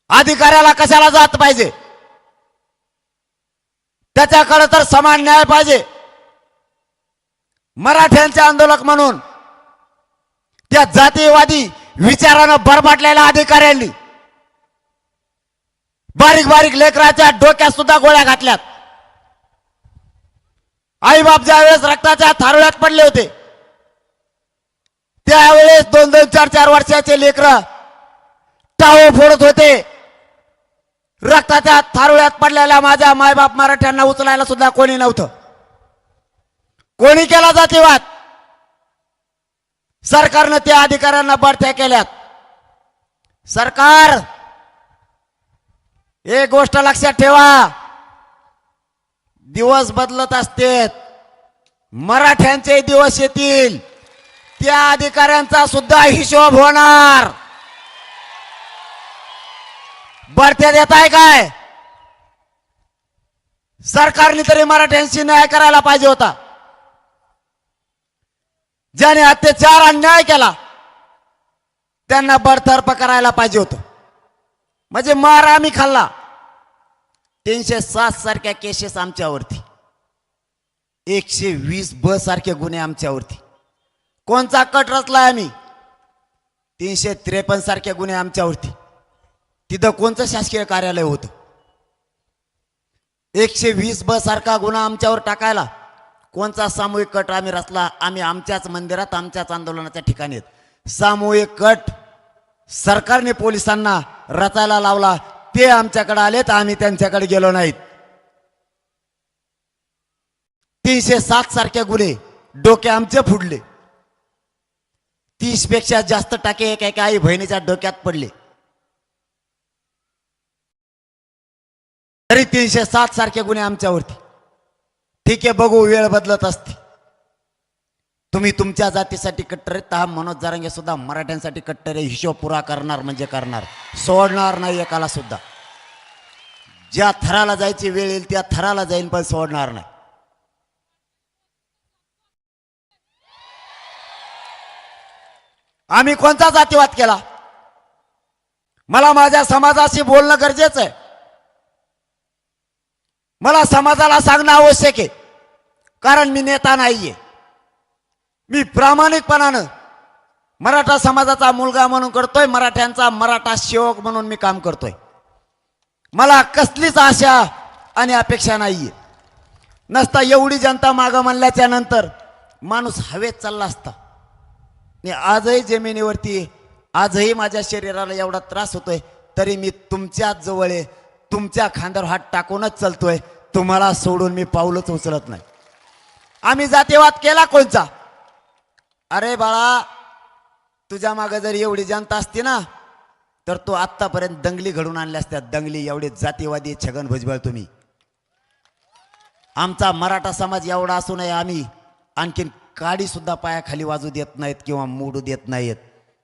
अधिकाऱ्याला कशाला जात पाहिजे त्याच्याकडे तर समान न्याय पाहिजे मराठ्यांचे आंदोलक म्हणून त्या जातीयवादी विचारानं बरबाटलेल्या अधिकाऱ्यांनी बारीक बारीक लेकराच्या डोक्यात सुद्धा गोळ्या घातल्यात. आई बाप ज्यावेळेस रक्ताच्या थारोळ्यात पडले होते त्यावेळेस 2-2, 4-4 वर्षाचे लेकर टाहो फोडत होते. रक्ताच्या थारोळ्यात पडलेल्या माझ्या मायबाप मराठ्यांना उचलायला सुद्धा कोणी नव्हतं. कोणी केला जातीवाद? सरकारनं त्या अधिकाऱ्यांना बढत्या केल्यात. सरकार एक गोष्ट लक्षात ठेवा, दिवस बदलत असतेत, मराठ्यांचे दिवस येतील, त्या अधिकाऱ्यांचा सुद्धा हिशोब होणार. बढत्या देत आहे काय? सरकारने तरी मराठ्यांशी न्याय करायला पाहिजे होता. ज्याने अत्याचार अन्याय केला त्यांना बडतर्फ करायला पाहिजे होतं. म्हणजे मार आम्ही खाल्ला. 307 सारख्या केसेस आमच्यावरती, 120B सारखे गुन्हे आमच्यावरती. कोणचा कट रचलाय आम्ही? 353 सारखे गुन्हे आमच्यावरती. तिथं कोणतं शासकीय कार्यालय होतं? 120B सारखा गुन्हा आमच्यावर टाकायला कोणचा सामूहिक कट आम्ही रचला? आम्ही आमच्याच मंदिरात, आमच्याच आंदोलनाच्या ठिकाणी सामूहिक कट सरकारने पोलिसांना रचायला लावला. ते आमच्याकडे आलेत, आम्ही त्यांच्याकडे गेलो नाहीत. 307 सारखे गुन्हे डोके आमचे फुडले. 30 पेक्षा जास्त टाके एका आई बहिणीच्या डोक्यात पडले. तरी 307 सारखे गुन्हे आमच्यावरती. ठीक आहे, बघू, वेळ बदलत असते. तुम्ही तुमच्या जातीसाठी कट्टर आहेत, हा मनोज जरांगे सुद्धा मराठ्यांसाठी कट्टर आहे. हिशोब पुरा करणार म्हणजे करणार, सोडणार नाही एकाला सुद्धा. ज्या थराला जायची वेळ येईल त्या थराला जाईल, पण सोडणार नाही. आम्ही कोणता जातीवाद केला? मला माझ्या समाजाशी बोलणं गरजेचं आहे. मला समाजाला सांगणं आवश्यक आहे, कारण मी नेता नाहीये. मी प्रामाणिकपणानं मराठा समाजाचा मुलगा म्हणून करतोय, मराठ्यांचा मराठा सेवक म्हणून मी काम करतोय. मला कसलीच आशा आणि अपेक्षा नाहीये. नसता एवढी जनता मागं म्हणल्याच्या नंतर माणूस हवेत चालला असता. मी आजही जमिनीवरती, आजही माझ्या शरीराला एवढा त्रास होतोय, तरी मी तुमच्याच जवळ आहे, तुमच्या खांद्यावर हात टाकूनच चालतोय. तुम्हाला सोडून मी पाऊलच उचलत नाही. आम्ही जातीवाद केला कोणचा? अरे बाळा, तुझ्या मागे जर एवढी जनता असती ना, तर तू आत्तापर्यंत दंगली घडून आणल्या असत्या. दंगली, एवढे जातीवादी छगन भुजबळ तुम्ही. आमचा मराठा समाज एवढा असून आम्ही आणखीन काडी सुद्धा पायाखाली वाजू देत नाहीत किंवा मोडू देत नाहीत.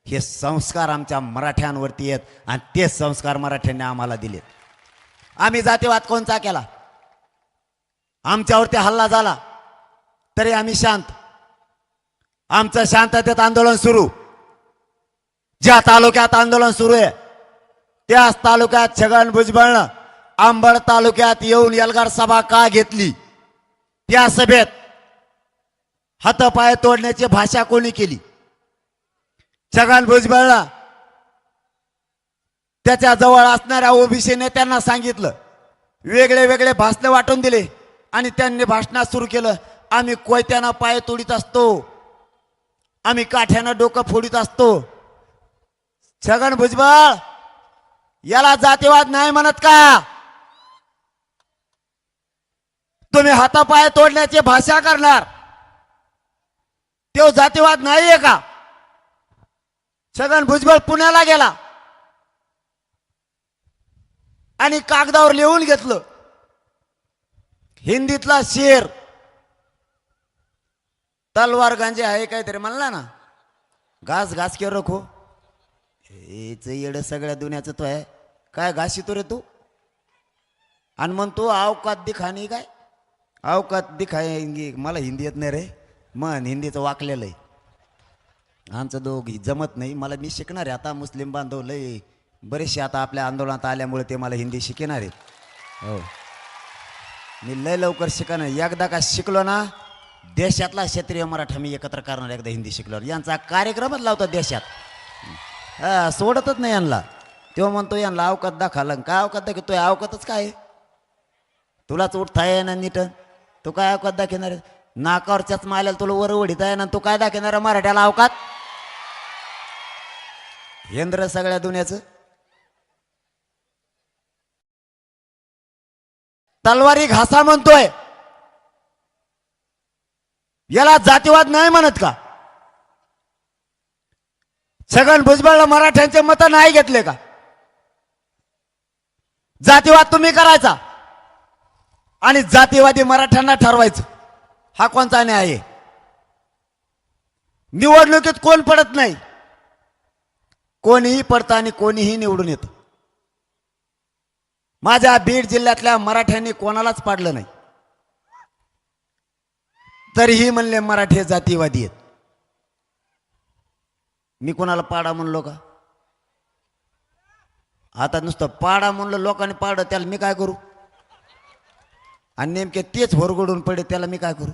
हे संस्कार आमच्या मराठ्यांवरती आहेत आणि ते संस्कार मराठ्यांनी आम्हाला दिलेत. आम्ही जातीवाद कोणचा केला? आमच्यावरती हल्ला झाला तरी आम्ही शांत. आमचं शांततेत आंदोलन सुरू. ज्या तालुक्यात आंदोलन सुरू आहे त्याच तालुक्यात छगन भुजबळनं अंबड तालुक्यात येऊन एल्गार सभा का घेतली? त्या सभेत हातपाय तोडण्याची भाषा कोणी केली? छगन भुजबळला त्याच्या जवळ असणाऱ्या ओबीसी नेत्यांना सांगितलं, वेगळे वेगळे भाषणे वाटून दिले आणि त्यांनी भाषणात सुरू केलं, आम्ही कोयत्यानं पाय तोडीत असतो, आम्ही काठ्यानं डोकं फोडीत असतो. छगन भुजबळ याला जातीवाद नाही म्हणत का? तुम्ही हातापाय तोडण्याची भाषा करणार, तो जातीवाद नाहीये का? छगन भुजबळ पुण्याला गेला आणि कागदावर लिहून घेतलं, हिंदीतला शेर, तलवार गांजे आहे काहीतरी म्हणला ना, घास घास के रखो. हेच येड सगळ्या दुनियाचं तो आहे. काय घासितो रे तू? आणि म्हणतो अवकात दिखाणी. काय अवकात दिखाएंगे? मला हिंदी येत नाही रे. मन हिंदीचं वाकलेलं आहे. आमचं दोघी जमत नाही. मला मी शिकणार आहे आता. मुस्लिम बांधव लय बरेचसे आता आपल्या आंदोलनात आल्यामुळे ते मला हिंदी शिकणार आहेत. हो, मी लय लवकर शिकणार. एकदा का शिकलो ना, देशातला क्षेत्रीय मराठा मी एकत्र करणार. एकदा हिंदी शिकलो, यांचा कार्यक्रमच लावतो देशात. सोडतच नाही यांना. तेव्हा म्हणतो यांना अवकात दाखवला. काय अवकात दाखवतोय? अवकातच काय आहे? तुलाच उठता आहे ना नीट. तू काय अवकात दाखवणार? नाकावरच्याच मायला तुला वर वडीत आहे ना, तू काय दाखवणार मराठ्याला अवकात? हेंद्र सगळ्या दुनियाचं. तलवारी घासा म्हणतोय, याला जातीवाद नाही म्हणत का? छगन भुजबळ मराठ्यांचे मत नाही घेतले का? जातीवाद तुम्ही करायचा आणि जातीवादी मराठ्यांना ठरवायचं. हा कोणता न्याय आहे? निवडणुकीत कोण पडत नाही, कोणीही पडतं आणि कोणीही निवडून येतं. माझ्या बीड जिल्ह्यातल्या मराठ्यांनी कोणालाच पाडलं नाही, तरीही म्हणले मराठी जातीवादी आहेत. मी कोणाला पाडा म्हणलो का? आता नुसतं पाडा म्हणलं लोकांनी पाडलं, त्याला मी काय करू? आणि नेमके तेच भरगडून पडे, त्याला मी काय करू?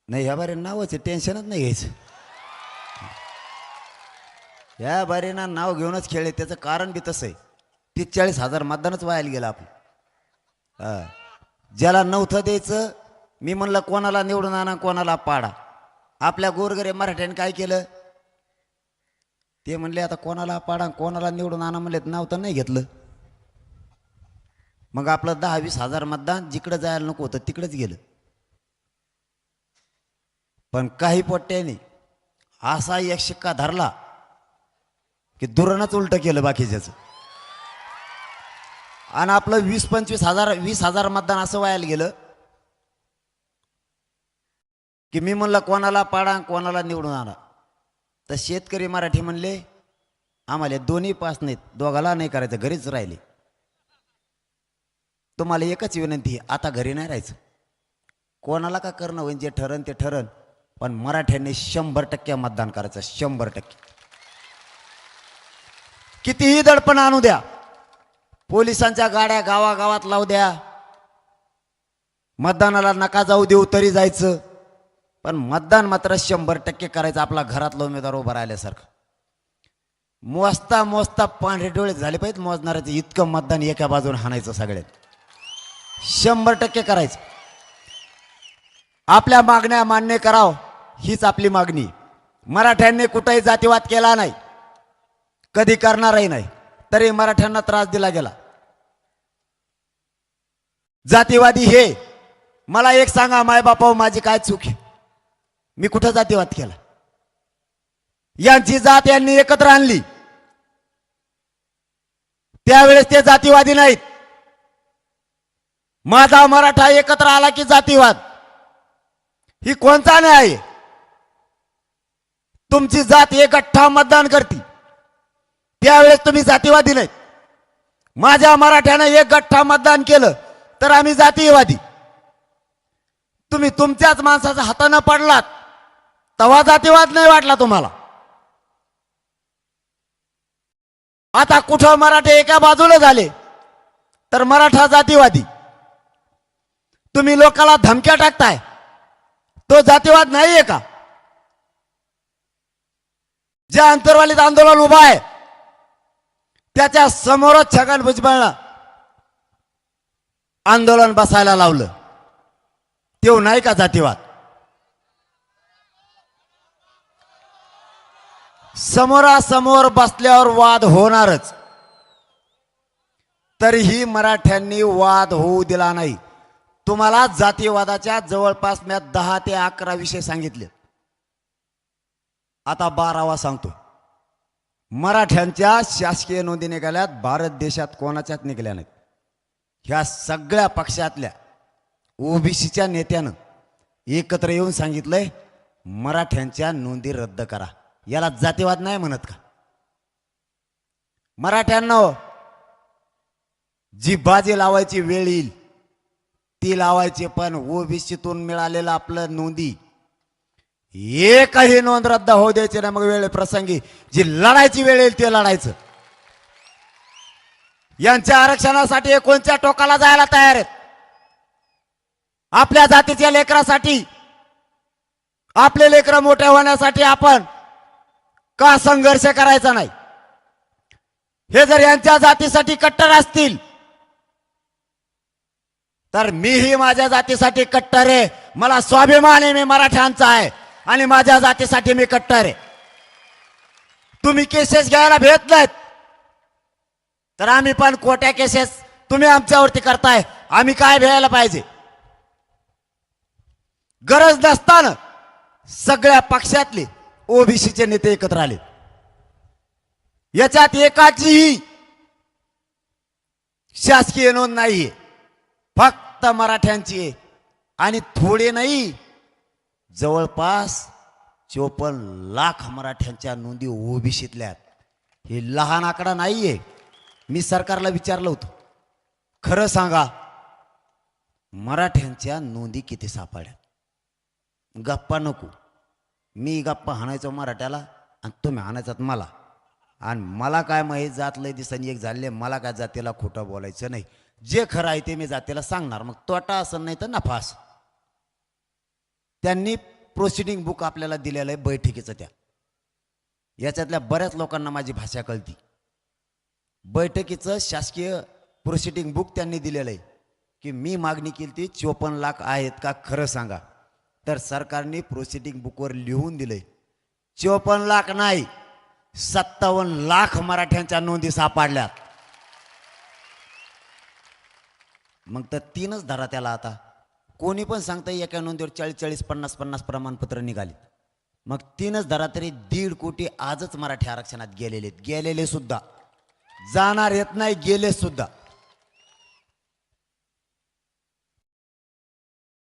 नाही, ह्या बारे नावाचे टेन्शनच नाही घ्यायचं. या बारीना नाव घेऊनच खेळले. त्याचं कारण बी तसं आहे. 43,000 मतदानच व्हायला गेलं आपलं. ज्याला नव्हतं द्यायचं, मी म्हणलं कोणाला निवडून आणा कोणाला पाडा. आपल्या गोरगरीब मराठ्याने काय केलं? ते म्हणले आता कोणाला पाडा कोणाला निवडून आणा म्हणले, नाव तर नाही घेतलं. मग आपलं 10-20,000 मतदान जिकडं जायला नको होतं तिकडेच गेलं. पण काही पोट्ट्याने असा एक शिक्का धरला की दुरणच उलट केलं बाकीच्याचं. आणि आपलं 20-25,000 मतदान असं व्हायला गेलं की मी म्हणलं कोणाला पाडा कोणाला निवडून आणा. तर शेतकरी मराठी म्हणले आम्हाला दोन्ही पास नाहीत, दोघाला नाही करायचं, घरीच राहिले. तुम्हाला एकच विनंती आहे, आता घरी नाही राहायचं. कोणाला का करणं होईल, जे ठरण ते ठरण, पण मराठ्यांनी 100% मतदान करायचं. 100%. कितीही दडपण आणू द्या, पोलिसांच्या गाड्या गावागावात लावू द्या, मतदानाला नका जाऊ देऊ तरी जायचं, पण मतदान मात्र 100% करायचं. आपला घरातला उमेदवार उभा राहिल्यासारखं. मोजता मोजता पांढरे डोळे झाले पाहिजे मोजणाऱ्याचं, इतकं मतदान एका बाजून हाणायचं सगळ्यात. 100% करायचं. आपल्या मागण्या मान्य कराव हीच आपली मागणी. मराठ्यांनी कुठेही जातीवाद केला नाही, कधी करणारही नाही, तरी मराठ्यांना त्रास दिला गेला. जातीवादी हे मला एक सांगा, मायबापाव माझी काय चूक आहे? मी कुठं जातीवाद केला? यांची जात यांनी एकत्र आणली, त्यावेळेस ते जातीवादी नाहीत. माझा मराठा एकत्र आला की जातीवाद. ही कोणता न्याय आहे? तुमची जात एक गठ्ठा मतदान करते, त्यावेळेस तुम्ही जातीवादी नाहीत. माझ्या मराठ्यानं एक गठ्ठा मतदान केलं तर आम्ही जातीवादी. तुम्ही तुमच्याच माणसाच्या हातानं पडलात तेव्हा जातीवाद नाही वाटला तुम्हाला. आता कुठं मराठे एका बाजूला झाले तर मराठा जातीवादी. तुम्ही लोकांना धमक्या टाकताय, तो जातीवाद नाहीये का? जे अंतर्वालीत आंदोलन उभा आहे त्याच्या समोरच छगन भुजबळनं आंदोलन बसायला लावलं, तो नाही का जातीवाद? समोरासमोर बसल्यावर वाद होणारच, तरीही मराठ्यांनी वाद होऊ दिला नाही. तुम्हाला जातीवादाच्या जवळपास मी 10 ते 11 विषय सांगितले, आता 12वा सांगतो. मराठ्यांच्या शासकीय नोंदी निघाल्यात, भारत देशात कोणाच्याच निघाल्या नाहीत. ह्या सगळ्या पक्षातल्या ओबीसीच्या नेत्यानं एकत्र येऊन सांगितलंय मराठ्यांच्या नोंदी रद्द करा. याला जातीवाद नाही म्हणत का? मराठ्यांना जी बाजी लावायची वेळ येईल ती लावायची, पण ओबीसीतून मिळालेलं आपलं नोंदी एकही नोंद रद्द होऊ द्यायची ना. मग वेळ प्रसंगी जी लढायची वेळ येईल ते लढायचं. यांच्या आरक्षणासाठी कोणत्या टोकाला जायला तयार आहेत? आपल्या जातीच्या लेकरासाठी, आपले लेकरं मोठे होण्यासाठी आपण का संघर्ष करायचा नाही? हे जर यांच्या जातीसाठी कट्टर असतील तर मीही माझ्या जातीसाठी कट्टर आहे. मला स्वाभिमान आहे, मी मराठ्यांचा आहे आणि माझ्या जातीसाठी मी कट्टर आहे. तुम्ही केसेस घ्यायला भेट नाहीत तर आम्ही पण खोट्या केसेस तुम्ही आमच्यावरती करताय, आम्ही काय भ्यायला पाहिजे? गरज नसताना सगळ्या पक्षातले ओबीसीचे नेते एकत्र आले. याच्यात एकाचीही शासकीय नोंद नाहीये, फक्त मराठ्यांची आहे. आणि थोडे नाही, जवळपास 54 लाख मराठ्यांच्या नोंदी ओबीसीतल्या. हे लहान आकडा नाहीये. मी सरकारला विचारलं होतं, खरं सांगा मराठ्यांच्या नोंदी किती सापडल्या? गप्पा नको. मी गप्पा हाणायचो मराठ्याला आणि तुम्ही हाणायचात मला. आणि मला काय माहीत, जात लय दिसांनी एक झाले, मला काय जातीला खोटं बोलायचं नाही. जे खरं आहे ते मी जातीला सांगणार, मग तोटा असं नाही तर नफा असं. त्यांनी प्रोसिडिंग बुक आपल्याला दिलेलं आहे बैठकीचं. त्या याच्यातल्या बऱ्याच लोकांना माझी भाषा कळती. बैठकीचं शासकीय प्रोसिडिंग बुक त्यांनी दिलेलं आहे की मी मागणी केली ती 54 लाख आहेत का खरं सांगा. तर सरकारने प्रोसिडिंग बुकवर लिहून दिलंय 54 लाख नाही, 57 लाख मराठ्यांच्या नोंदी सापडल्यात. मग तर तीनच धरा त्याला. आता कोणी पण सांगता एका नोंदीवर 40-40, 50-50 प्रमाणपत्र निघाली. मग तीनच धरा तरी 1.5 कोटी आजच मराठी आरक्षणात गेलेले सुद्धा, जाणार येत नाही, गेले सुद्धा.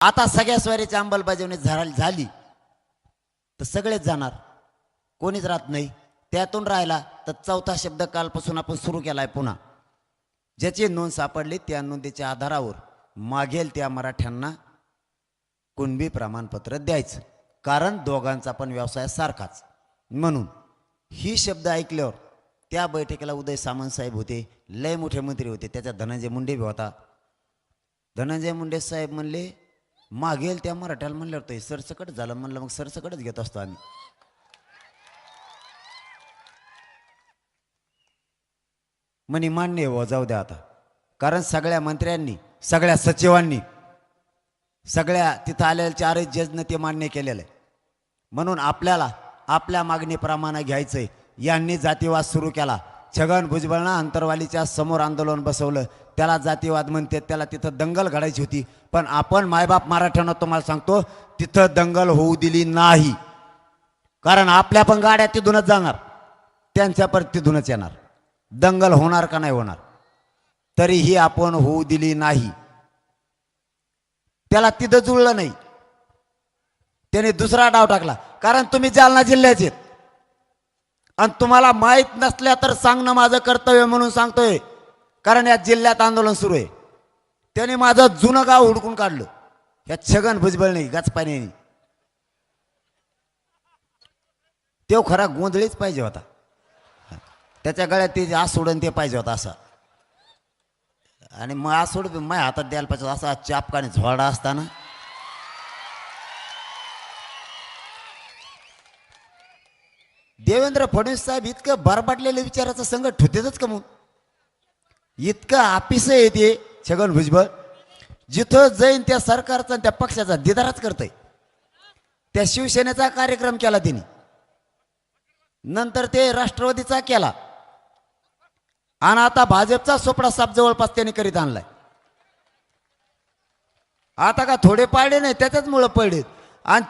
आता सगळ्या स्वारीची अंमलबजावणी झाली तर सगळेच जाणार, कोणीच राहत नाही. त्यातून राहिला तर 4था शब्द कालपासून आपण सुरू केलाय पुन्हा. ज्याची नोंद सापडली त्या नोंदीच्या आधारावर मागेल त्या मराठ्यांना कुणबी प्रमाणपत्र द्यायचं, कारण दोघांचा पण व्यवसाय सारखाच. म्हणून ही शब्द ऐकल्यावर त्या बैठकीला उदय सामंत साहेब होते, लय मोठे मंत्री होते, त्याच्यात धनंजय मुंडे बी होता. धनंजय मुंडे साहेब म्हणले मागेल त्या मराठ्याला. म्हणल्यावर ते सरसकट झालं. म्हणलं मग सरसकटच घेत असतो आम्ही. म्हणे मान्य हो, जाऊ द्या आता. कारण सगळ्या मंत्र्यांनी, सगळ्या सचिवांनी, सगळ्या तिथं आलेल्या 4 जजनं ते मान्य केलेलं आहे. म्हणून आपल्याला आपल्या मागणीप्रमाणे घ्यायचंय. यांनी जातीवाद सुरू केला. छगन भुजबळनं अंतरवालीच्या समोर आंदोलन बसवलं, त्याला जातीवाद म्हणते. त्याला तिथं दंगल घडायची होती, पण आपण मायबाप मराठ्यांना तुम्हाला सांगतो तिथं दंगल होऊ दिली नाही. कारण आपल्या पण गाड्या तिथूनच जाणार, त्यांच्या पण तिथूनच येणार. दंगल होणार का नाही होणार, तरीही आपण होऊ दिली नाही. त्याला तिथं जुळलं नाही, त्याने दुसरा डाव टाकला. कारण तुम्ही जालना जिल्ह्याचे आणि तुम्हाला माहीत नसल्या तर सांगणं माझं कर्तव्य म्हणून सांगतोय. कारण या जिल्ह्यात आंदोलन सुरू आहे. त्याने माझं जुनं गाव हुडकून काढलं, या छगन भुजबळने, गचपाण्याने. तो खरा गोंधळीच पाहिजे होता, त्याच्या गळ्यात ते आज सोडून ते पाहिजे होता असा. आणि मग आज सोड माझ्या हातात द्यायला पाहिजे असा चापकाने झोडा असताना. देवेंद्र फडणवीस साहेब इतकं बरबाटलेलं विचाराचं संकट होतेच का? मग इतकं आपिस आहे ते छगन भुजबळ, जिथं जाईन त्या सरकारचा त्या पक्षाचा दिदारच करतय. त्या शिवसेनेचा कार्यक्रम केला त्यांनी, नंतर ते राष्ट्रवादीचा केला, आणि आता भाजपचा सोपडा साप जवळपास त्यांनी करीत आणलाय. आता का थोडे पाडे नाही, त्याच्याच मुळे पडले. आणि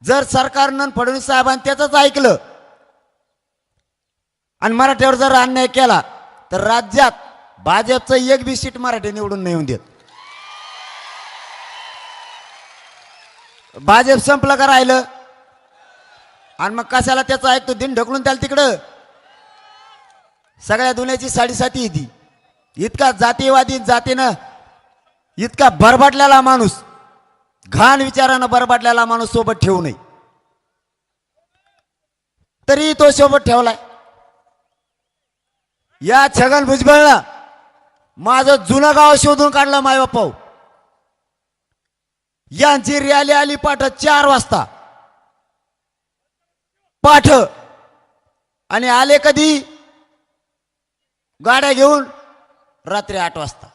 जर सरकारनं फडणवीस साहेबांनी त्याच ऐकलं आणि मराठ्यावर जर अन्याय केला तर राज्यात भाजपचं एक बी सीट मराठी निवडून नाही येऊन देत. भाजप संपलं का राहिलं? आणि मग कशाला त्याचं ऐकतो? दिन ढकलून त्याला तिकडं. सगळ्या दुनियाची साडेसाती येते. इतका जातीवादी, जातीनं इतका बरबाटलेला माणूस, घाण विचारानं बरबाटलेला माणूस सोबत ठेवू नये, तरी तो सोबत ठेवलाय. या छगन भुजबळला माझं जुनं गाव शोधून काढलं मायबापाऊ. यांची रॅली आली पाठ 4 वाजता पाठ, आणि आले कधी गाड्या घेऊन रात्री 8 वाजता.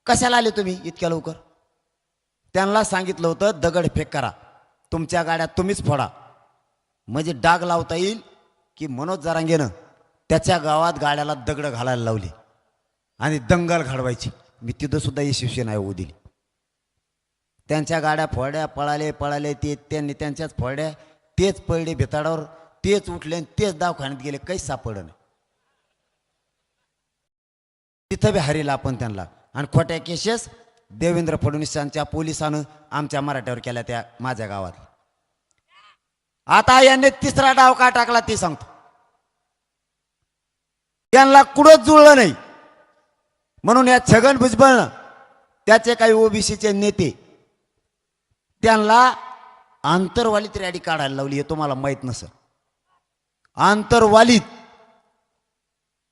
कशाला आले तुम्ही इतक्या लवकर? त्यांना सांगितलं होतं दगडफेक करा, तुमच्या गाड्या तुम्हीच फोडा, म्हणजे डाग लावता येईल की मनोज जरांगेनं त्याच्या गावात गाड्याला दगड घालायला लावली आणि दंगल घडवायची. मी तिथं सुद्धा यशस्वी नाही होऊ दिली. त्यांच्या गाड्या फोड्या, पळाले ते, त्यांनी त्यांच्याच फोड्या, तेच पडले भिताडावर, तेच उठले तेच दवाखान्यात गेले, काहीच सापडलं नाही. तिथं बी हरीला आपण त्यांना. आणि खोट्या केसेस देवेंद्र फडणवीसांच्या पोलिसानं आमच्या मराठ्यावर केल्या त्या माझ्या गावात. आता यांनी 3रा डाव का टाकला ते सांगतो. यांना कुठंच जुळलं नाही म्हणून या छगन भुजबळनं त्याचे काही ओबीसीचे नेते त्यांना आंतरवालीत रॅली काढायला लावली. हे तुम्हाला माहित नसेल. आंतरवालीत,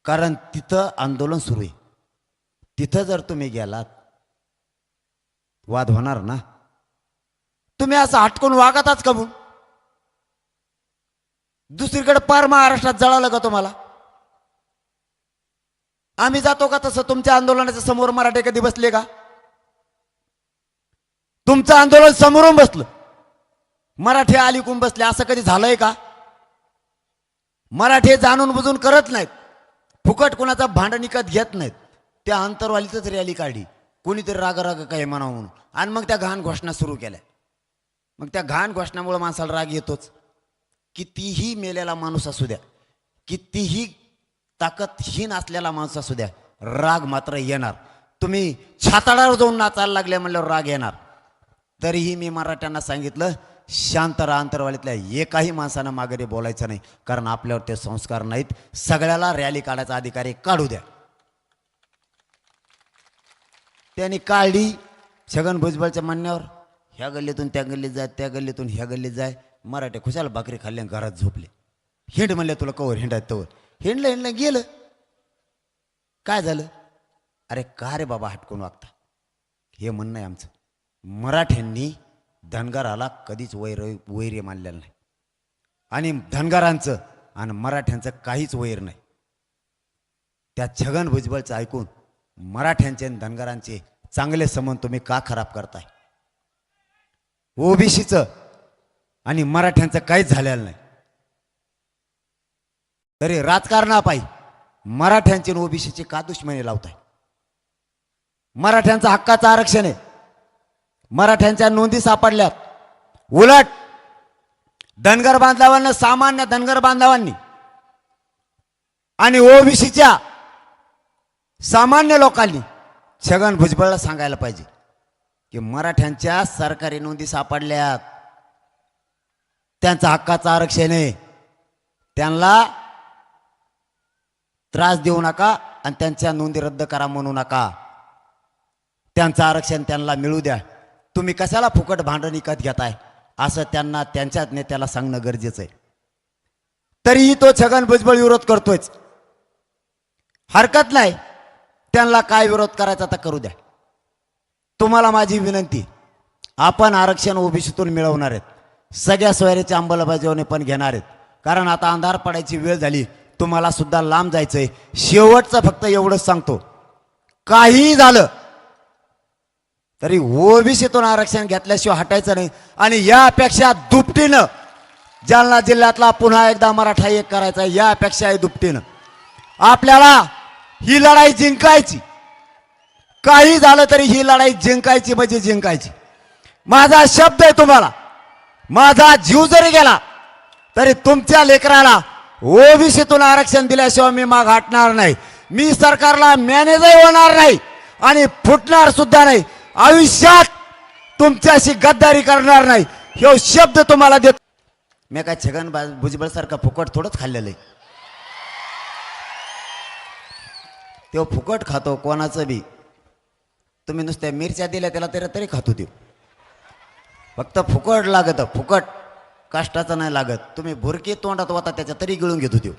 कारण तिथं आंदोलन सुरू आहे. तिथं जर तुम्ही गेलात वाद होणार ना. तुम्ही असं हटकून वागताच का? दुसरीकडे पार महाराष्ट्रात जळालं का तुम्हाला? आम्ही जातो का तसं तुमच्या आंदोलनाच्या समोर मराठे कधी बसले का? तुमचं आंदोलन समोरून बसलं, मराठे अलीकून बसले, असं कधी झालंय का? मराठे जाणून बुजून करत नाहीत, फुकट कुणाचा भांडणिकत घेत नाहीत. त्या आंतरवालीतच रॅली काढली, कोणीतरी राग काय म्हणावं म्हणून, आणि मग त्या घाण घोषणा सुरू केल्या. मग त्या घाण घोषणामुळे माणसाला राग येतोच. कितीही मेलेला माणूस असू द्या, कितीही ताकदहीन असलेला माणूस असू द्या, राग मात्र येणार. तुम्ही छाताडावर जाऊन नाचायला लागले म्हणल्यावर राग येणार. तरीही मी मराठ्यांना सांगितलं, शांत राहा, आंतरवालीतल्या एकाही माणसानं माघारी बोलायचं नाही, कारण आपल्यावर ते संस्कार नाहीत. सगळ्याला रॅली काढायचा अधिकारी काढू द्या. त्यांनी काढली छगन भुजबळच्या म्हणण्यावर. ह्या गल्लीतून त्या गल्लीत जाय, त्या गल्लीतून ह्या गल्लीत जाय. मराठे खुशाल भाकरी खाल्ल्या घरात झोपले. हिंड म्हणले तुला कवर हिंडायत तवर. हिंडलं गेलं. काय झालं? अरे का रे बाबा हटकून वागता? हे म्हणणं आहे आमचं. मराठ्यांनी धनगराला कधीच वैर मानलेलं नाही, आणि धनगरांचं आणि मराठ्यांचं काहीच वैर नाही. त्या छगन भुजबळचं ऐकून मराठ्यांचे आणि धनगरांचे चांगले संबंध तुम्ही का खराब करताय? ओबीसीचं आणि मराठ्यांचं काहीच झालेलं नाही. तरी राजकारणापायी मराठ्यांची आणि ओबीसीची का दुश्मनी लावताय? मराठ्यांचं हक्काचं आरक्षण आहे, मराठ्यांच्या नोंदी सापडल्यात. उलट धनगर बांधवांना, सामान्य धनगर बांधवांनी आणि ओबीसीच्या सामान्य लोकांनी छगन भुजबळला सांगायला पाहिजे की मराठ्यांच्या सरकारी नोंदी सापडल्यात, त्यांचा हक्काचं आरक्षण आहे, त्यांना त्रास देऊ नका आणि त्यांच्या नोंदी रद्द करा म्हणू नका. त्यांचं आरक्षण त्यांना मिळू द्या. तुम्ही कशाला फुकट भांडण विकत घेताय असं त्यांना, त्यांच्याच नेत्याला सांगणं गरजेचं आहे. तरीही तो छगन भुजबळ विरोध करतोयच. हरकत नाही, त्यांना काय विरोध करायचा तर करू द्या. तुम्हाला माझी विनंती, आपण आरक्षण ओबीसीतून मिळवणार आहेत, सगळ्या सोयऱ्याची अंमलबजावणी पण घेणार आहेत, कारण आता अंधार पडायची वेळ झाली. तुम्हाला सुद्धा लांब जायचंय. शेवटचं फक्त एवढंच सांगतो, काही झालं तरी ओबीसीतून आरक्षण घेतल्याशिवाय हटायचं नाही. आणि यापेक्षा दुपटीनं जालना जिल्ह्यातला पुन्हा एकदा मराठा एक करायचा, यापेक्षा दुपटीनं आपल्याला ही लढाई जिंकायची. काही झालं तरी ही लढाई जिंकायची म्हणजे जिंकायची. माझा शब्द आहे तुम्हाला, माझा जीव जरी गेला तरी तुमच्या लेकराला ओबीसीतून आरक्षण दिल्याशिवाय मी माग हटणार नाही. मी सरकारला मॅनेजही होणार नाही आणि फुटणार सुद्धा नाही. आयुष्यात तुमच्याशी गद्दारी करणार नाही, हे शब्द तुम्हाला देतो. मी काय छगन भुजबळ सारखा फुकट थोडंच खाल्लेलं आहे. तो फुकट खातो कोणाचं बी. तुम्ही नुसत्या मिरच्या दिल्या त्याला तरी खातो देऊ. फक्त फुकट लागत, फुकट कष्टाचं नाही लागत. तुम्ही भुरकी तोंडात होता त्याच्या तरी गिळून घेतो देऊ.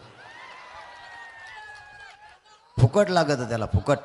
फुकट लागत त्याला, फुकट.